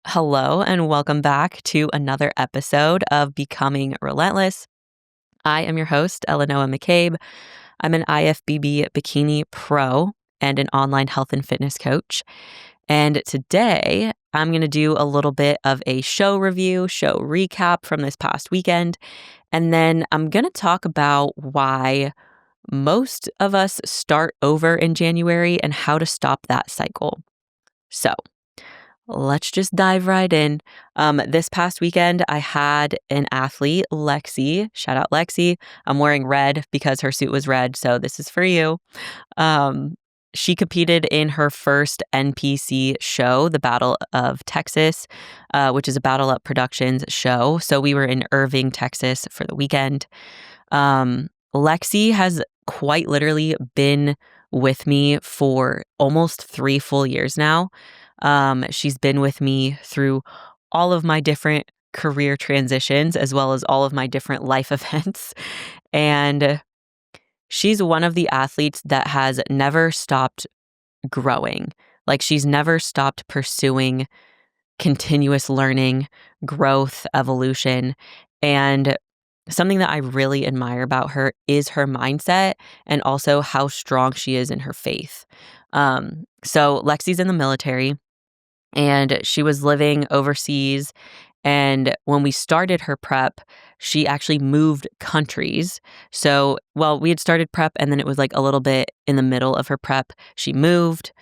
Hello, and welcome back to another episode of Becoming Relentless. I am your host, Eleanor McCabe. I'm an IFBB Bikini Pro and an online health and fitness coach. And today, I'm going to do a little bit of a show review, show recap from this past weekend. And then I'm going to talk about why most of us start over in January and how to stop that cycle. So, let's just dive right in. This past weekend, I had an athlete, Lexi. Shout out Lexi. I'm wearing red because her suit was red, so this is for you. Um, she competed in her first NPC show, the Battle of Texas, which is a Battle Up Productions show. So we were in Irving, Texas for the weekend. Lexi has quite literally been with me for almost 3 full years now. She's been with me through all of my different career transitions as well as all of my different life events. And she's one of the athletes that has never stopped growing. Like she's never stopped pursuing continuous learning, growth, evolution. And something that I really admire about her is her mindset and also how strong she is in her faith. So Lexi's in the military and she was living overseas. And when we started her prep, she actually moved countries. So, well, we had started prep and then it was like a little bit in the middle of her prep. She moved.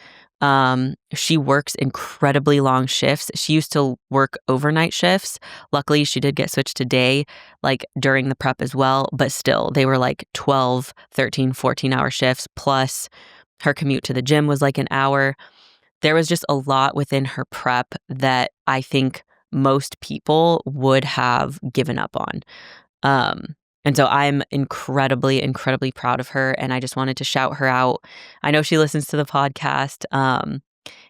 She works incredibly long shifts. She used to work overnight shifts. Luckily, she did get switched to day, like during the prep as well. But still, they were like 12, 13, 14-hour shifts. Plus, her commute to the gym was like an hour. There was just a lot within her prep that I think most people would have given up on. And so I'm incredibly, incredibly proud of her. And I just wanted to shout her out. I know she listens to the podcast.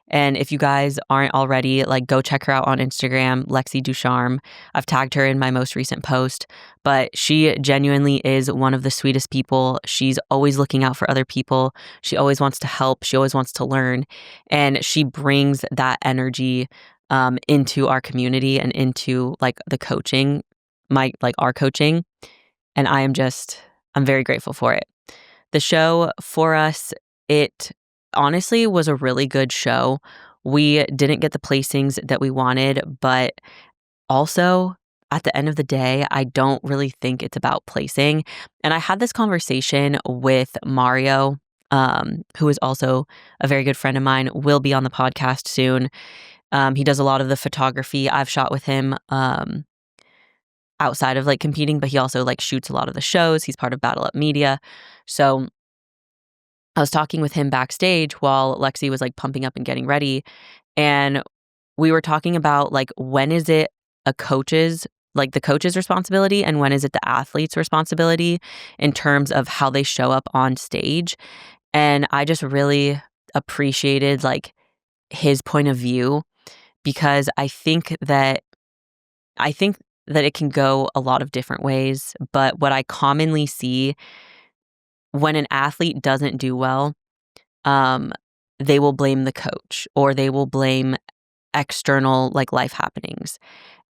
And if you guys aren't already, like, go check her out on Instagram, Lexi Ducharme. I've tagged her in my most recent post, but she genuinely is one of the sweetest people. She's always looking out for other people. She always wants to help. She always wants to learn. And she brings that energy into our community and into like the coaching, our coaching. And I'm very grateful for it. The show for us, it honestly was a really good show. We didn't get the placings that we wanted, but also at the end of the day, I don't really think it's about placing. And I had this conversation with Mario, who is also a very good friend of mine, will be on the podcast soon. He does a lot of the photography. I've shot with him outside of like competing, but he also like shoots a lot of the shows. He's part of Battle Up Media. So I was talking with him backstage while Lexi was like pumping up and getting ready. And we were talking about like, when is it the coach's responsibility and when is it the athlete's responsibility in terms of how they show up on stage. And I just really appreciated like his point of view because I think that it can go a lot of different ways. But what I commonly see when an athlete doesn't do well, they will blame the coach or they will blame external like life happenings.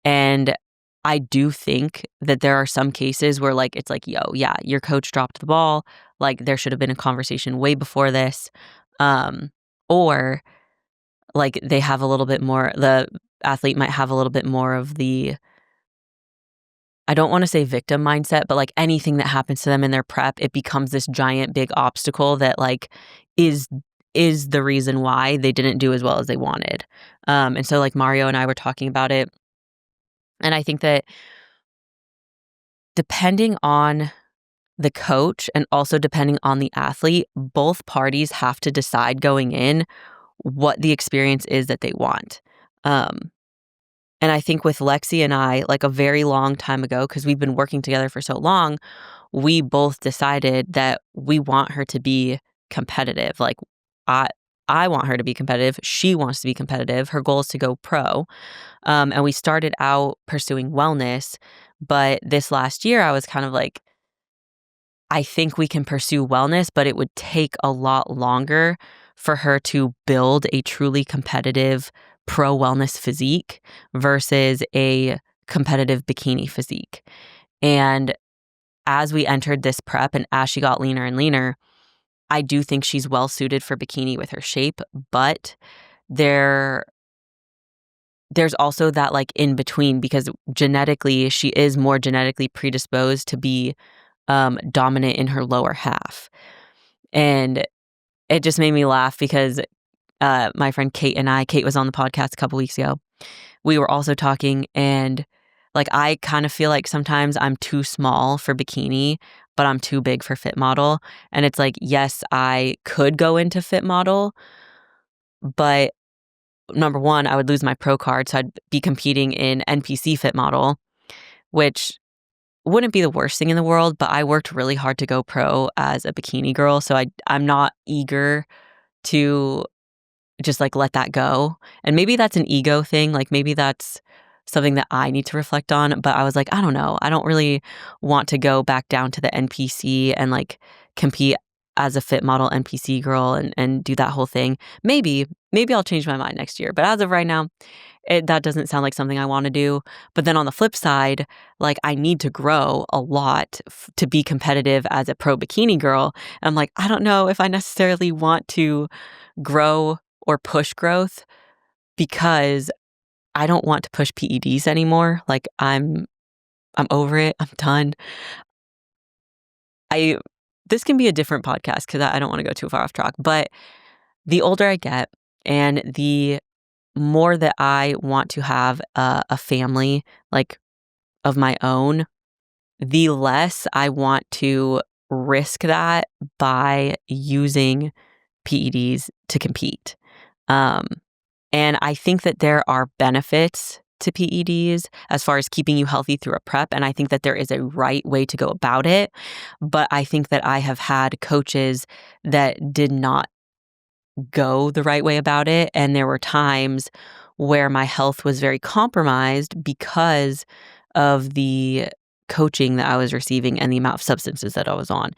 And I do think that there are some cases where like it's like, yo, yeah, your coach dropped the ball. Like there should have been a conversation way before this. Or like they have a little bit more, the athlete might have a little bit more of the, I don't want to say victim mindset, but like anything that happens to them in their prep, it becomes this giant big obstacle that like is the reason why they didn't do as well as they wanted. And so like Mario and I were talking about it. And I think that depending on the coach and also depending on the athlete, both parties have to decide going in what the experience is that they want. And I think with Lexi and I, like a very long time ago, because we've been working together for so long, we both decided that we want her to be competitive. Like I want her to be competitive. She wants to be competitive. Her goal is to go pro. And we started out pursuing wellness. But this last year, I was kind of like, I think we can pursue wellness, but it would take a lot longer for her to build a truly competitive pro wellness physique versus a competitive bikini physique. And as we entered this prep and as she got leaner and leaner, I do think she's well suited for bikini with her shape, but there's also that like in between, because genetically she is more genetically predisposed to be dominant in her lower half. And it just made me laugh because my friend Kate was on the podcast a couple weeks ago. We were also talking, and like I kind of feel like sometimes I'm too small for bikini, but I'm too big for fit model. And it's like, yes, I could go into fit model, but number one, I would lose my pro card, so I'd be competing in NPC fit model, which wouldn't be the worst thing in the world, but I worked really hard to go pro as a bikini girl, so I'm not eager to just like let that go. And maybe that's an ego thing, like maybe that's something that I need to reflect on, but I was like, I don't know. I don't really want to go back down to the NPC and like compete as a fit model NPC girl and do that whole thing. Maybe I'll change my mind next year, but as of right now, that doesn't sound like something I want to do. But then on the flip side, like I need to grow a lot to be competitive as a pro bikini girl. I'm like, I don't know if I necessarily want to grow or push growth, because I don't want to push PEDs anymore. Like I'm over it. I'm done. This can be a different podcast because I don't want to go too far off track, but the older I get and the more that I want to have a family like of my own, the less I want to risk that by using PEDs to compete. And I think that there are benefits to PEDs as far as keeping you healthy through a prep. And I think that there is a right way to go about it. But I think that I have had coaches that did not go the right way about it. And there were times where my health was very compromised because of the coaching that I was receiving and the amount of substances that I was on.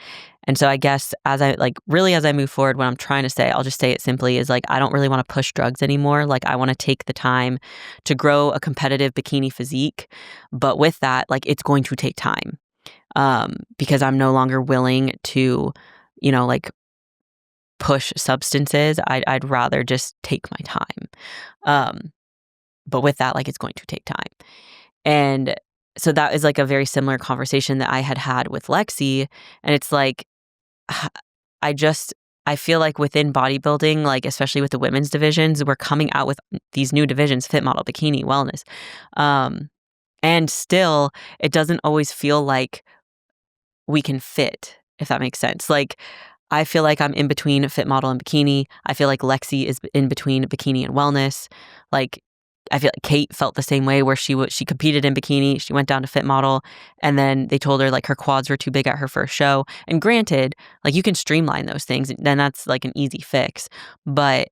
And so I guess as I move forward, what I'm trying to say, I'll just say it simply, is like, I don't really want to push drugs anymore. Like I want to take the time to grow a competitive bikini physique. But with that, like it's going to take time because I'm no longer willing to, like push substances. I'd rather just take my time. But with that, like it's going to take time. And so that is like a very similar conversation that I had with Lexi. And it's like, I feel like within bodybuilding, like especially with the women's divisions, we're coming out with these new divisions, fit model, bikini, wellness. And still, it doesn't always feel like we can fit, if that makes sense. Like, I feel like I'm in between fit model and bikini. I feel like Lexi is in between bikini and wellness. Like, I feel like Kate felt the same way, where she competed in bikini, she went down to fit model, and then they told her like her quads were too big at her first show. And granted, like you can streamline those things, then that's like an easy fix. But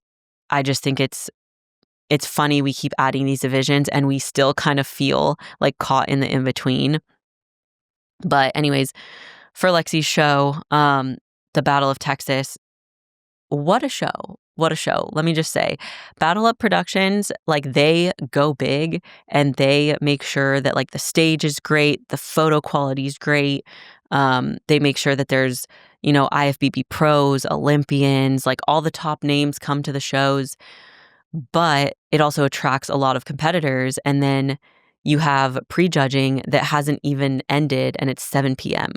I just think it's funny we keep adding these divisions and we still kind of feel like caught in the in between. But anyways, for Lexi's show, the Battle of Texas, what a show. What a show. Let me just say, Battle Up Productions, like they go big and they make sure that like the stage is great, the photo quality is great. They make sure that there's, IFBB pros, Olympians, like all the top names come to the shows, but it also attracts a lot of competitors. And then you have prejudging that hasn't even ended and it's 7 p.m.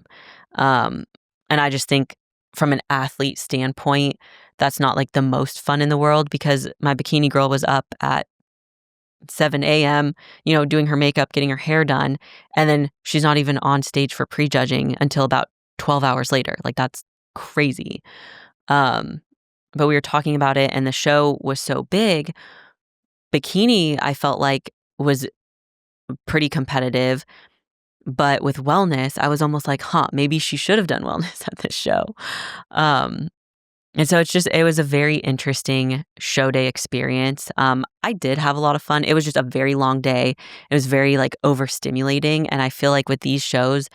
And I just think from an athlete standpoint, that's not like the most fun in the world, because my bikini girl was up at 7 a.m., doing her makeup, getting her hair done. And then she's not even on stage for prejudging until about 12 hours later. Like that's crazy. But we were talking about it and the show was so big. Bikini, I felt like was pretty competitive. But with wellness, I was almost like, maybe she should have done wellness at this show. And so it was a very interesting show day experience. I did have a lot of fun. It was just a very long day. It was very like overstimulating. And I feel like with these shows,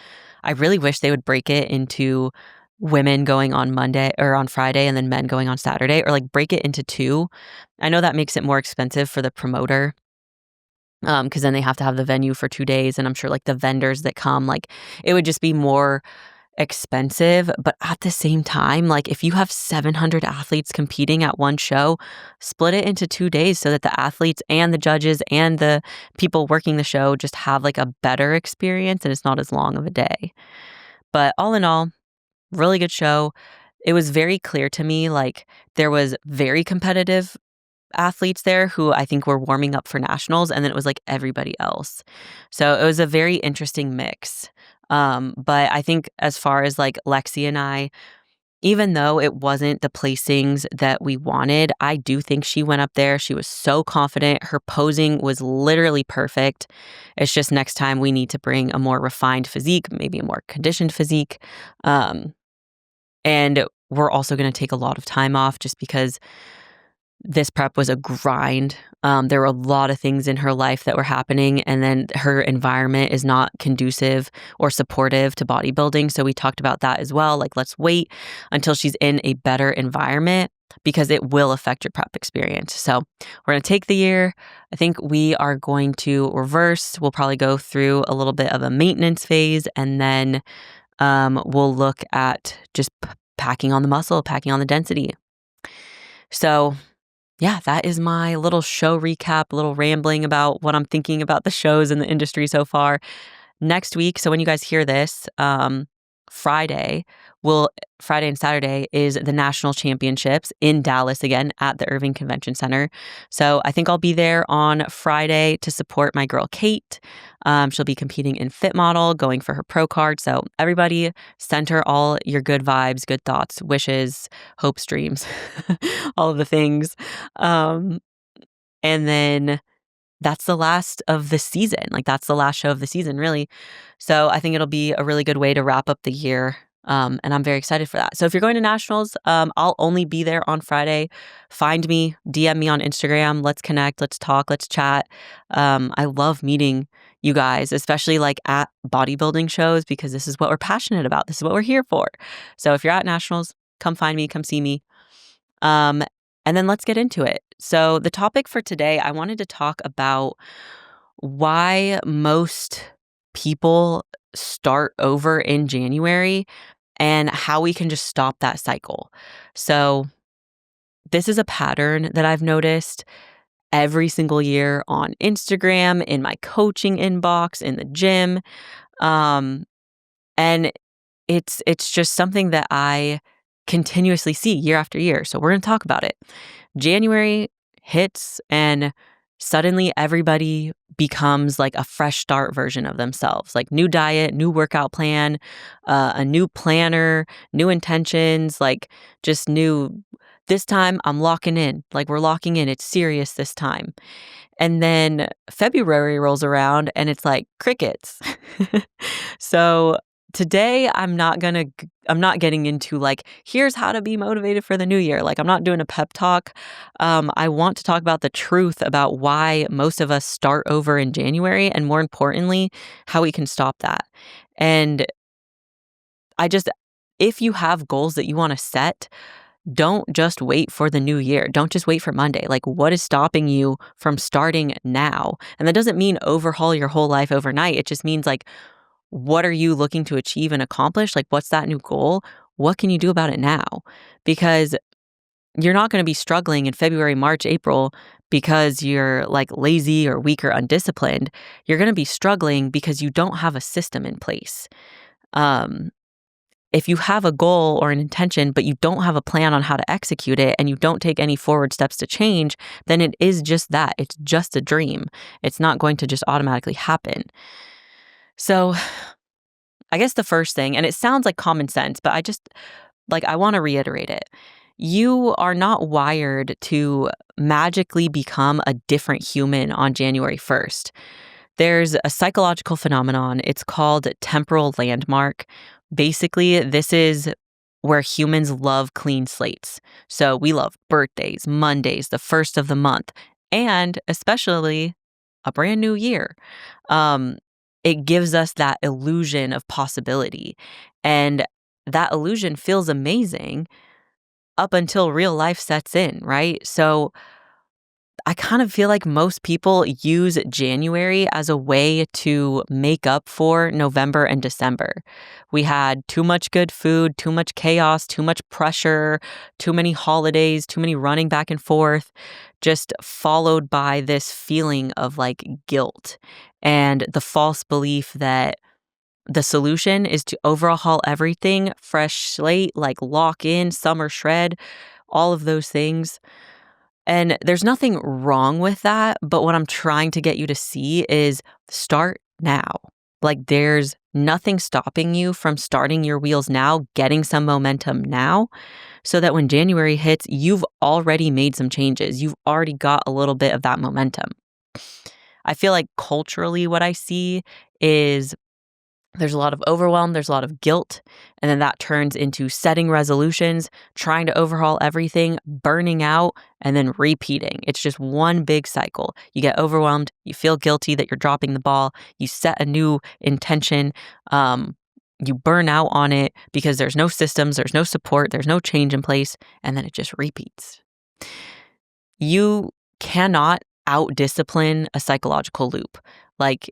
I really wish they would break it into women going on Monday or on Friday and then men going on Saturday, or like break it into two. I know that makes it more expensive for the promoter, because then they have to have the venue for 2 days, and I'm sure like the vendors that come, like it would just be more expensive. But at the same time, like if you have 700 athletes competing at one show, split it into 2 days so that the athletes and the judges and the people working the show just have like a better experience and it's not as long of a day. But all in all, really good show. It was very clear to me, like there was very competitive athletes there who I think were warming up for nationals, and then it was like everybody else. So it was a very interesting mix. But I think as far as like Lexi and I, even though it wasn't the placings that we wanted, I do think she went up there. She was so confident. Her posing was literally perfect. It's just next time we need to bring a more refined physique, maybe a more conditioned physique. And we're also going to take a lot of time off just because this prep was a grind. There were a lot of things in her life that were happening, and then her environment is not conducive or supportive to bodybuilding. So we talked about that as well. Like, let's wait until she's in a better environment because it will affect your prep experience. So we're going to take the year. I think we are going to reverse. We'll probably go through a little bit of a maintenance phase, and then we'll look at just packing on the muscle, packing on the density. So yeah, that is my little show recap, a little rambling about what I'm thinking about the shows in the industry so far. Next week, so when you guys hear this, Friday and Saturday is the national championships in Dallas again at the Irving Convention Center. So I think I'll be there on Friday to support my girl Kate. She'll be competing in Fit Model, going for her pro card. So everybody, send her all your good vibes, good thoughts, wishes, hopes, dreams, all of the things. And then that's the last of the season. Like that's the last show of the season, really. So I think it'll be a really good way to wrap up the year. And I'm very excited for that. So if you're going to nationals, I'll only be there on Friday. Find me, DM me on Instagram. Let's connect. Let's talk. Let's chat. I love meeting you guys, especially like at bodybuilding shows, because this is what we're passionate about. This is what we're here for. So if you're at nationals, come find me, come see me. And then let's get into it. So the topic for today, I wanted to talk about why most people start over in January and how we can just stop that cycle. So this is a pattern that I've noticed every single year on Instagram, in my coaching inbox, in the gym. And it's just something that I continuously see year after year. So we're going to talk about it. January hits and suddenly everybody becomes like a fresh start version of themselves, like new diet, new workout plan, a new planner, new intentions, like just new. This time I'm locking in, like we're locking in. It's serious this time. And then February rolls around and it's like crickets. So today I'm not getting into like, here's how to be motivated for the new year. Like I'm not doing a pep talk. I want to talk about the truth about why most of us start over in January, and more importantly, how we can stop that. And if you have goals that you want to set, don't just wait for the new year. Don't just wait for Monday. Like, what is stopping you from starting now? And that doesn't mean overhaul your whole life overnight. It just means like, what are you looking to achieve and accomplish? Like, what's that new goal? What can you do about it now? Because you're not going to be struggling in February, March, April because you're like lazy or weak or undisciplined. You're going to be struggling because you don't have a system in place. If you have a goal or an intention, but you don't have a plan on how to execute it and you don't take any forward steps to change, then it is just that. It's just a dream. It's not going to just automatically happen. So I guess the first thing, and it sounds like common sense, but I want to reiterate it. You are not wired to magically become a different human on January 1st. There's a psychological phenomenon. It's called temporal landmark. Basically, this is where humans love clean slates. So we love birthdays, Mondays, the first of the month, and especially a brand new year. It gives us that illusion of possibility. And that illusion feels amazing up until real life sets in, right? So I kind of feel like most people use January as a way to make up for November and December. We had too much good food, too much chaos, too much pressure, too many holidays, too many running back and forth, just followed by this feeling of like guilt and the false belief that the solution is to overhaul everything, fresh slate, like lock in, summer shred, all of those things. And there's nothing wrong with that, but what I'm trying to get you to see is start now. Like there's nothing stopping you from starting your wheels now, getting some momentum now, so that when January hits, you've already made some changes. You've already got a little bit of that momentum. I feel like culturally what I see is there's a lot of overwhelm, there's a lot of guilt, and then that turns into setting resolutions, trying to overhaul everything, burning out, and then repeating. It's just one big cycle. You get overwhelmed, you feel guilty that you're dropping the ball, you set a new intention, you burn out on it because there's no systems, there's no support, there's no change in place, and then it just repeats. You cannot out-discipline a psychological loop. Like,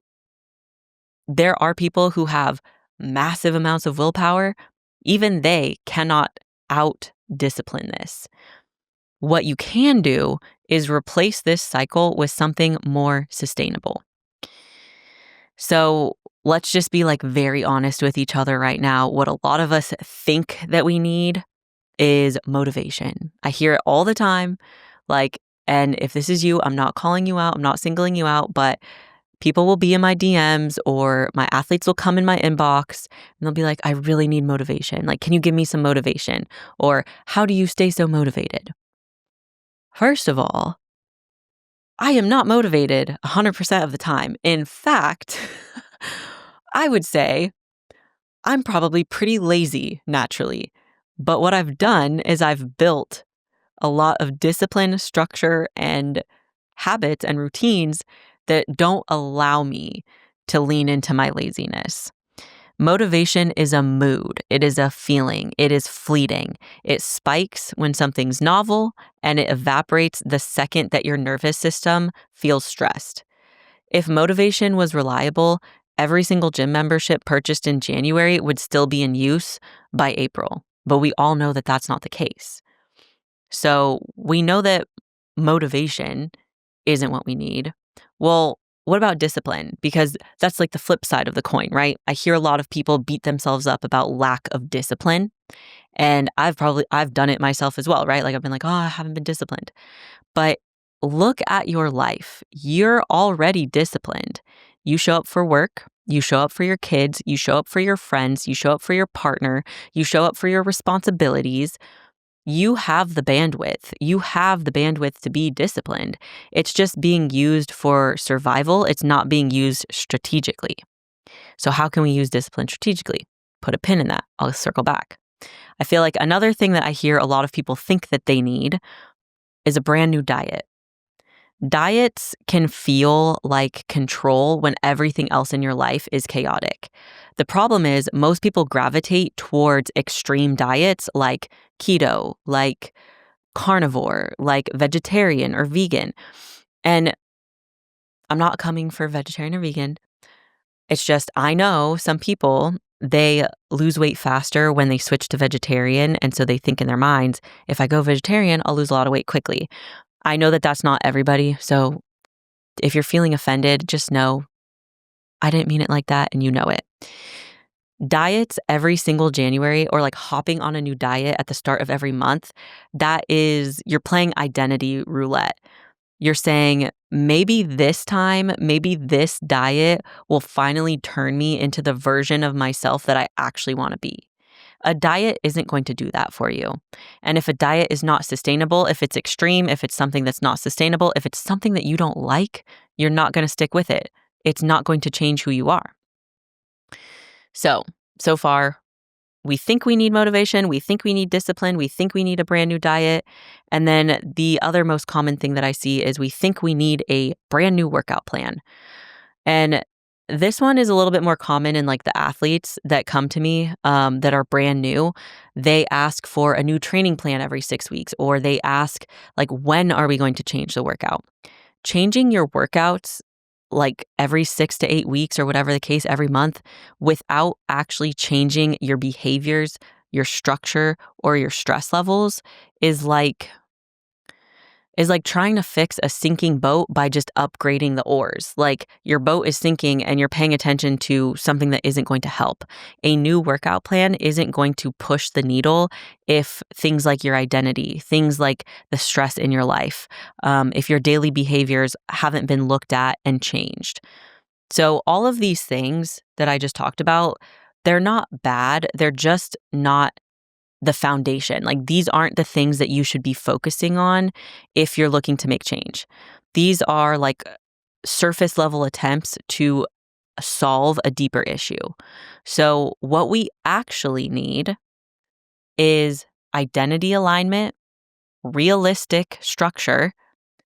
there are people who have massive amounts of willpower. Even they cannot out-discipline this. What you can do is replace this cycle with something more sustainable. So let's just be like very honest with each other right now. What a lot of us think that we need is motivation. I hear it all the time. Like, and if this is you, I'm not calling you out, I'm not singling you out, but people will be in my DMs or my athletes will come in my inbox and they'll be like, I really need motivation. Like, can you give me some motivation? Or how do you stay so motivated? First of all, I am not motivated 100% of the time. In fact, I would say I'm probably pretty lazy naturally. But what I've done is I've built a lot of discipline, structure, and habits and routines that don't allow me to lean into my laziness. Motivation is a mood. It is a feeling. It is fleeting. It spikes when something's novel and it evaporates the second that your nervous system feels stressed. If motivation was reliable, every single gym membership purchased in January would still be in use by April. But we all know that that's not the case. So we know that motivation isn't what we need. Well, what about discipline? Because that's like the flip side of the coin, right? I hear a lot of people beat themselves up about lack of discipline. And I've done it myself as well, right? Like I've been like, oh, I haven't been disciplined. But look at your life. You're already disciplined. You show up for work. You show up for your kids. You show up for your friends. You show up for your partner. You show up for your responsibilities. You have the bandwidth. You have the bandwidth to be disciplined. It's just being used for survival. It's not being used strategically. So how can we use discipline strategically? Put a pin in that. I'll circle back. I feel like another thing that I hear a lot of people think that they need is a brand new diet. Diets can feel like control when everything else in your life is chaotic. The problem is most people gravitate towards extreme diets like keto, like carnivore, like vegetarian or vegan. And I'm not coming for vegetarian or vegan. It's just I know some people, they lose weight faster when they switch to vegetarian. And so they think in their minds, if I go vegetarian, I'll lose a lot of weight quickly. I know that that's not everybody. So if you're feeling offended, just know I didn't mean it like that and you know it. Diets every single January or like hopping on a new diet at the start of every month, you're playing identity roulette. You're saying maybe this time, maybe this diet will finally turn me into the version of myself that I actually want to be. A diet isn't going to do that for you. And if a diet is not sustainable, if it's extreme, if it's something that's not sustainable, if it's something that you don't like, you're not going to stick with it. It's not going to change who you are. So far, we think we need motivation, we think we need discipline, we think we need a brand new diet. And then the other most common thing that I see is we think we need a brand new workout plan. And This one is a little bit more common in like the athletes that come to me that are brand new. They ask for a new training plan every 6 weeks, or they ask, like, when are we going to change the workout? Changing your workouts like every 6 to 8 weeks or whatever the case, every month, without actually changing your behaviors, your structure, or your stress levels is like trying to fix a sinking boat by just upgrading the oars. Like your boat is sinking and you're paying attention to something that isn't going to help. A new workout plan isn't going to push the needle if things like your identity, things like the stress in your life, if your daily behaviors haven't been looked at and changed. So all of these things that I just talked about, they're not bad. They're just not the foundation. Like these aren't the things that you should be focusing on if you're looking to make change. These are like surface level attempts to solve a deeper issue. So what we actually need is identity alignment, realistic structure,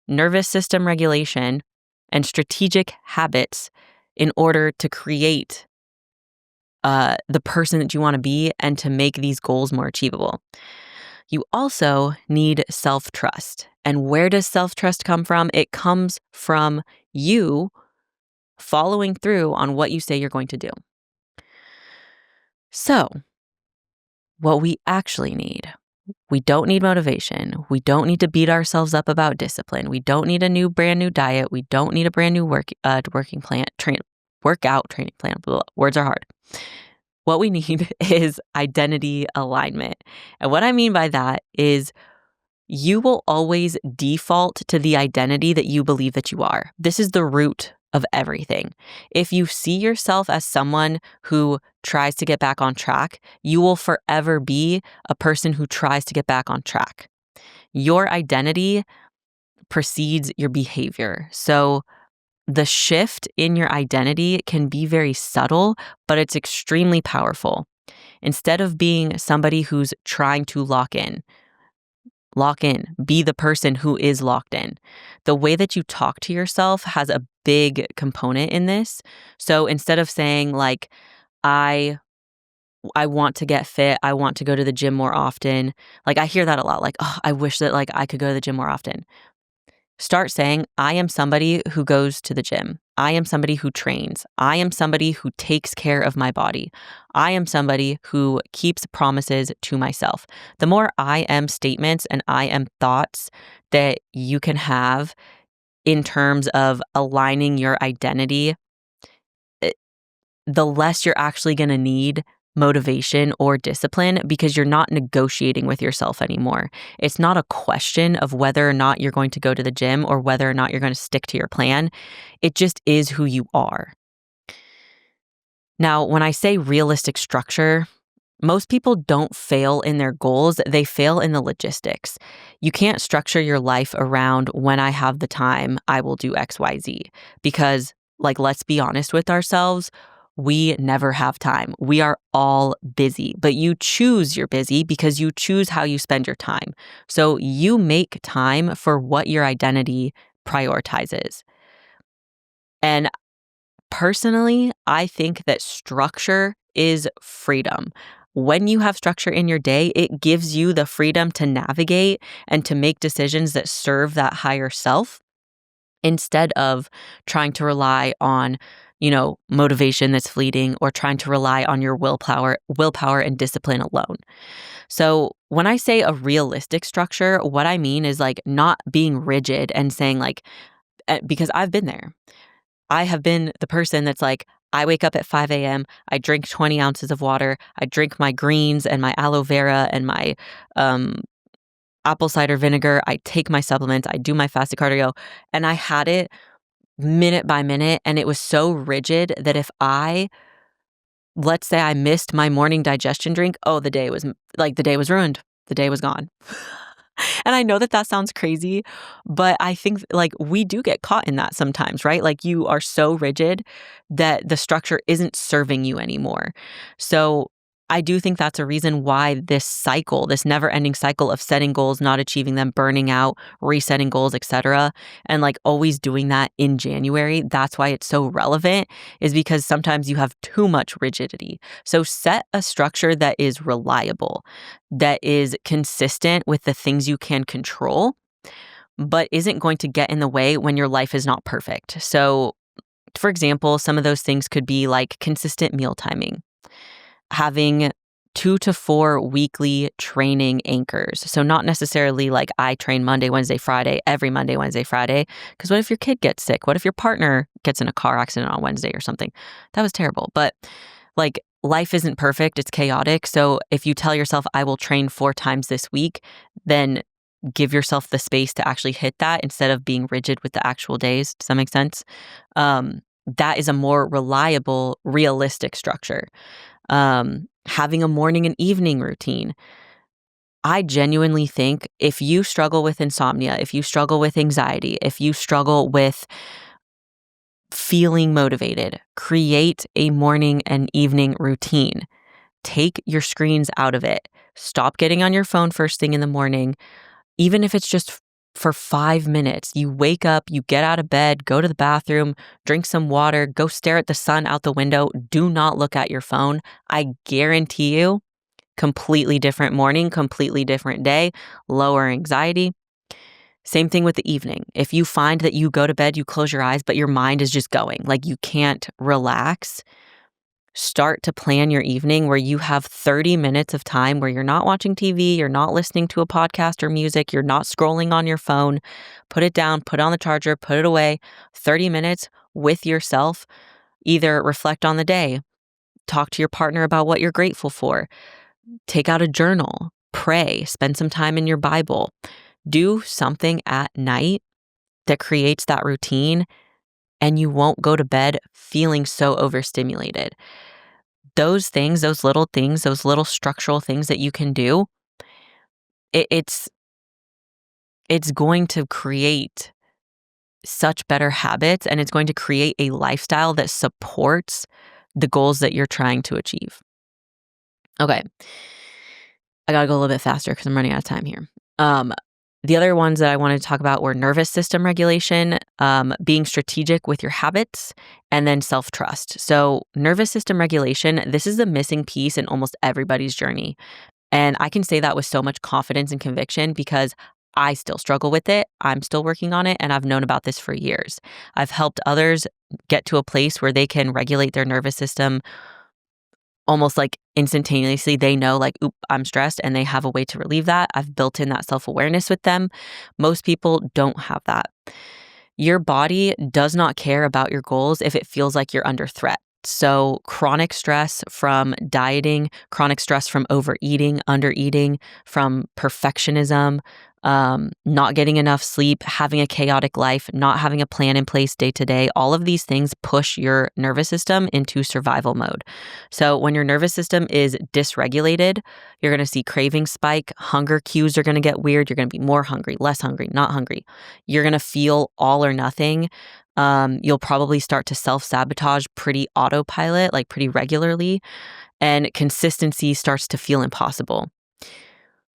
nervous system regulation, and strategic habits in order to create the person that you want to be and to make these goals more achievable. You also need self-trust. And where does self-trust come from? It comes from you following through on what you say you're going to do. So, what we actually need, we don't need motivation. We don't need to beat ourselves up about discipline. We don't need a brand new diet. We don't need a brand new workout training plan. Blah, words are hard. What we need is identity alignment. And what I mean by that is you will always default to the identity that you believe that you are. This is the root of everything. If you see yourself as someone who tries to get back on track, you will forever be a person who tries to get back on track. Your identity precedes your behavior. So the shift in your identity can be very subtle, but it's extremely powerful. Instead of being somebody who's trying to lock in, be the person who is locked in. The way that you talk to yourself has a big component in this. So instead of saying like, I want to get fit, I want to go to the gym more often. Like I hear that a lot. Like, oh, I wish that like I could go to the gym more often. Start saying, I am somebody who goes to the gym. I am somebody who trains. I am somebody who takes care of my body. I am somebody who keeps promises to myself. The more I am statements and I am thoughts that you can have in terms of aligning your identity, the less you're actually going to need motivation or discipline because you're not negotiating with yourself anymore. It's not a question of whether or not you're going to go to the gym or whether or not you're going to stick to your plan. It just is who you are. Now, when I say realistic structure, most people don't fail in their goals, they fail in the logistics. You can't structure your life around when I have the time, I will do XYZ because, like, let's be honest with ourselves. We never have time. We are all busy, but you choose you're busy because you choose how you spend your time. So you make time for what your identity prioritizes. And personally, I think that structure is freedom. When you have structure in your day, it gives you the freedom to navigate and to make decisions that serve that higher self instead of trying to rely on motivation that's fleeting or trying to rely on your willpower and discipline alone. So when I say a realistic structure, what I mean is like not being rigid and saying like, because I've been there. I have been the person that's like, I wake up at 5 a.m., I drink 20 ounces of water, I drink my greens and my aloe vera and my apple cider vinegar, I take my supplements, I do my fasted cardio, and I had it minute by minute, and it was so rigid that if let's say I missed my morning digestion drink, the day was ruined. The day was gone. And I know that sounds crazy, but I think like we do get caught in that sometimes, right? Like you are so rigid that the structure isn't serving you anymore. So I do think that's a reason why this cycle, this never-ending cycle of setting goals, not achieving them, burning out, resetting goals, etc., and like always doing that in January, that's why it's so relevant, is because sometimes you have too much rigidity. So set a structure that is reliable, that is consistent with the things you can control, but isn't going to get in the way when your life is not perfect. So, for example, some of those things could be like consistent meal timing, having 2 to 4 weekly training anchors. So not necessarily like I train Monday, Wednesday, Friday, every Monday, Wednesday, Friday. Because what if your kid gets sick? What if your partner gets in a car accident on Wednesday or something? That was terrible. But like life isn't perfect. It's chaotic. So if you tell yourself, I will train 4 times this week, then give yourself the space to actually hit that instead of being rigid with the actual days. Does that make sense? That is a more reliable, realistic structure. Having a morning and evening routine. I genuinely think if you struggle with insomnia, if you struggle with anxiety, if you struggle with feeling motivated, create a morning and evening routine. Take your screens out of it. Stop getting on your phone first thing in the morning. Even if it's just for 5 minutes, you wake up, you get out of bed, go to the bathroom, drink some water, go stare at the sun out the window. Do not look at your phone. I guarantee you, completely different morning, completely different day, lower anxiety. Same thing with the evening. If you find that you go to bed, you close your eyes, but your mind is just going, like you can't relax, start to plan your evening where you have 30 minutes of time where you're not watching TV, you're not listening to a podcast or music, you're not scrolling on your phone. Put it down, put it on the charger, put it away. 30 minutes with yourself. Either reflect on the day, talk to your partner about what you're grateful for, take out a journal, pray, spend some time in your Bible. Do something at night that creates that routine, and you won't go to bed feeling so overstimulated. Those things, those little things, those little structural things that you can do, it's going to create such better habits, and it's going to create a lifestyle that supports the goals that you're trying to achieve. Okay. I gotta go a little bit faster because I'm running out of time here. The other ones that I wanted to talk about were nervous system regulation, being strategic with your habits, and then self-trust. So nervous system regulation, this is the missing piece in almost everybody's journey. And I can say that with so much confidence and conviction because I still struggle with it. I'm still working on it, and I've known about this for years. I've helped others get to a place where they can regulate their nervous system almost like instantaneously. They know like, oop, I'm stressed, and they have a way to relieve that. I've built in that self-awareness with them. Most people don't have that. Your body does not care about your goals if it feels like you're under threat. So chronic stress from dieting, chronic stress from overeating, undereating, from perfectionism, not getting enough sleep, having a chaotic life, not having a plan in place day to day, all of these things push your nervous system into survival mode. So when your nervous system is dysregulated, you're going to see cravings spike, hunger cues are going to get weird, you're going to be more hungry, less hungry, not hungry. You're going to feel all or nothing. You'll probably start to self-sabotage pretty autopilot, like pretty regularly, and consistency starts to feel impossible.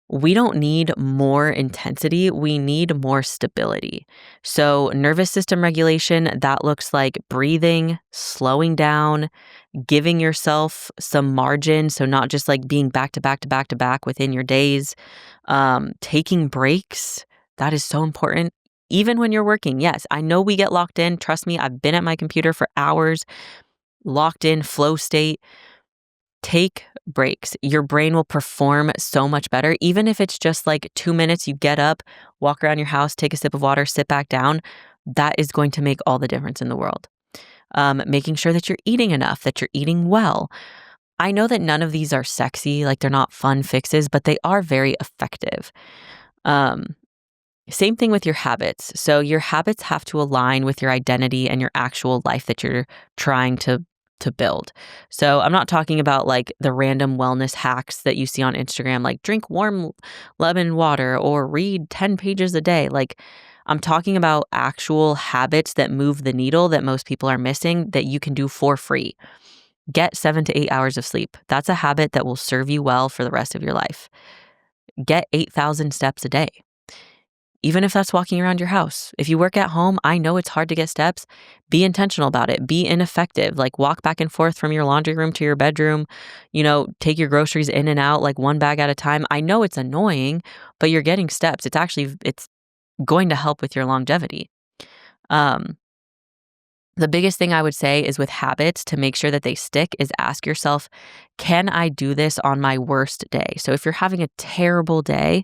We don't need more intensity. We need more stability. So nervous system regulation, that looks like breathing, slowing down, giving yourself some margin. So not just like being back to back to back to back within your days, taking breaks. That is so important. Even when you're working. Yes, I know we get locked in. Trust me, I've been at my computer for hours, locked in, flow state. Take breaks. Your brain will perform so much better. Even if it's just like 2 minutes, you get up, walk around your house, take a sip of water, sit back down. That is going to make all the difference in the world. Making sure that you're eating enough, that you're eating well. I know that none of these are sexy, like they're not fun fixes, but they are very effective. Same thing with your habits. So your habits have to align with your identity and your actual life that you're trying to build. So I'm not talking about like the random wellness hacks that you see on Instagram, like drink warm lemon water or read 10 pages a day. Like I'm talking about actual habits that move the needle that most people are missing that you can do for free. Get 7 to 8 hours of sleep. That's a habit that will serve you well for the rest of your life. Get 8,000 steps a day. Even if that's walking around your house. If you work at home, I know it's hard to get steps. Be intentional about it. Be ineffective. Like walk back and forth from your laundry room to your bedroom. Take your groceries in and out like one bag at a time. I know it's annoying, but you're getting steps. It's going to help with your longevity. The biggest thing I would say is with habits to make sure that they stick is ask yourself, can I do this on my worst day? So if you're having a terrible day,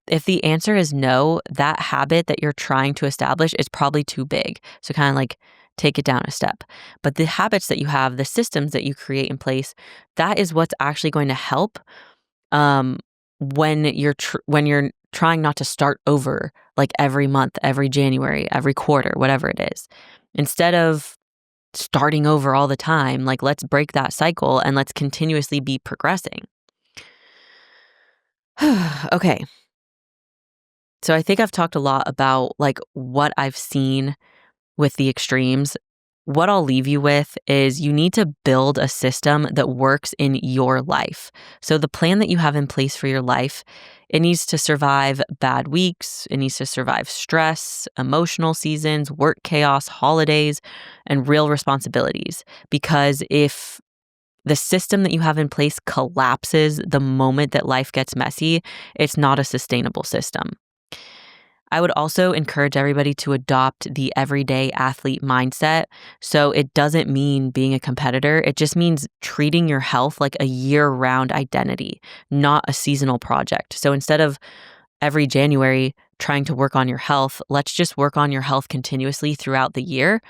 if the answer is no, that habit that you're trying to establish is probably too big. So kind of like take it down a step. But the habits that you have, the systems that you create in place, that is what's actually going to help when you're trying not to start over like every month, every January, every quarter, whatever it is. Instead of starting over all the time, like let's break that cycle and let's continuously be progressing. Okay. So I think I've talked a lot about like what I've seen with the extremes. What I'll leave you with is you need to build a system that works in your life. So the plan that you have in place for your life, it needs to survive bad weeks. It needs to survive stress, emotional seasons, work chaos, holidays, and real responsibilities. Because if the system that you have in place collapses the moment that life gets messy, it's not a sustainable system. I would also encourage everybody to adopt the everyday athlete mindset. So it doesn't mean being a competitor. It just means treating your health like a year-round identity, not a seasonal project. So instead of every January trying to work on your health, let's just work on your health continuously throughout the year,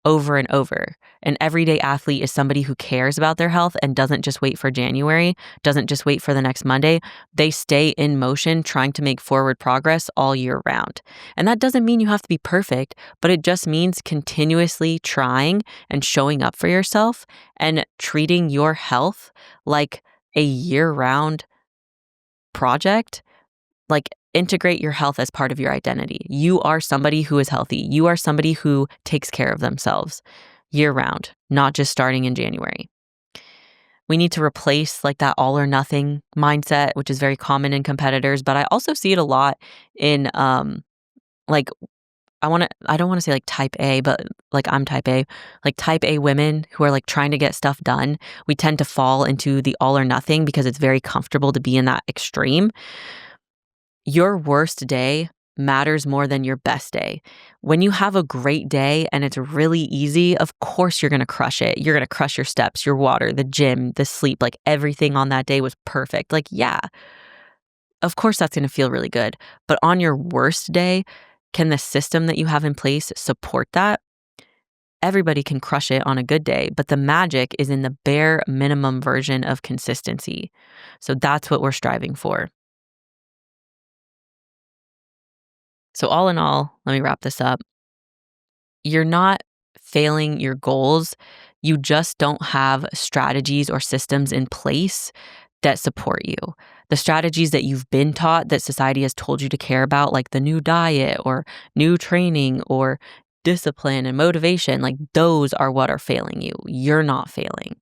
over and over. An everyday athlete is somebody who cares about their health and doesn't just wait for January, doesn't just wait for the next Monday. They stay in motion trying to make forward progress all year round. And that doesn't mean you have to be perfect, but it just means continuously trying and showing up for yourself and treating your health like a year-round project. Like integrate your health as part of your identity. You are somebody who is healthy. You are somebody who takes care of themselves year round, not just starting in January. We need to replace like that all or nothing mindset, which is very common in competitors, but I also see it a lot in like I don't want to say like type A, but like I'm type A, like type A women who are like trying to get stuff done. We tend to fall into the all or nothing because it's very comfortable to be in that extreme. Your worst day matters more than your best day. When you have a great day and it's really easy, of course you're going to crush it. You're going to crush your steps, your water, the gym, the sleep, like everything on that day was perfect. Like, yeah, of course that's going to feel really good. But on your worst day, can the system that you have in place support that? Everybody can crush it on a good day, but the magic is in the bare minimum version of consistency. So that's what we're striving for. So all in all, let me wrap this up. You're not failing your goals. You just don't have strategies or systems in place that support you. The strategies that you've been taught that society has told you to care about, like the new diet or new training or discipline and motivation, like those are what are failing you. You're not failing.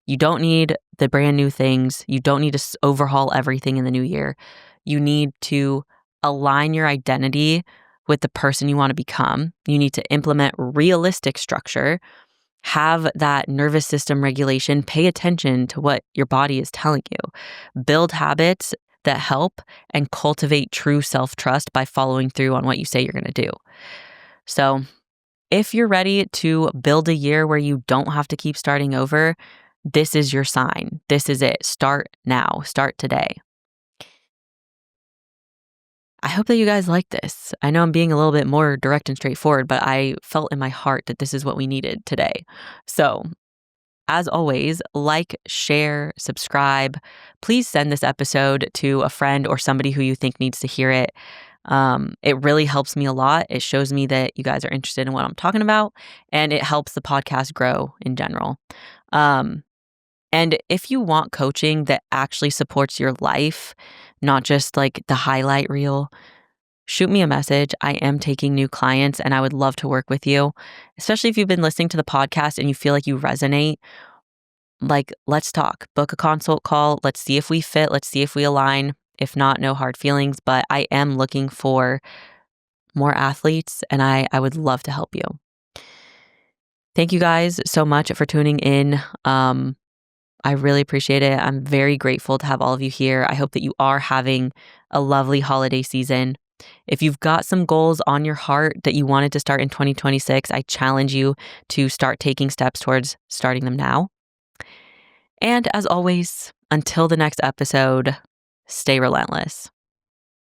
You don't need the brand new things. You don't need to overhaul everything in the new year. You need to align your identity with the person you want to become. You need to implement realistic structure, have that nervous system regulation, pay attention to what your body is telling you, build habits that help, and cultivate true self-trust by following through on what you say you're going to do. So if you're ready to build a year where you don't have to keep starting over, this is your sign. This is it. Start now. Start today. I hope that you guys like this. I know I'm being a little bit more direct and straightforward, but I felt in my heart that this is what we needed today. So, as always, like, share, subscribe. Please send this episode to a friend or somebody who you think needs to hear it. It really helps me a lot. It shows me that you guys are interested in what I'm talking about, and it helps the podcast grow in general. And if you want coaching that actually supports your life, not just like the highlight reel, shoot me a message. I am taking new clients and I would love to work with you, especially if you've been listening to the podcast and you feel like you resonate. like, let's talk. Book a consult call. Let's see if we fit. Let's see if we align. If not, no hard feelings. But I am looking for more athletes, and I would love to help you. Thank you guys so much for tuning in. I really appreciate it. I'm very grateful to have all of you here. I hope that you are having a lovely holiday season. If you've got some goals on your heart that you wanted to start in 2026, I challenge you to start taking steps towards starting them now. And as always, until the next episode, stay relentless.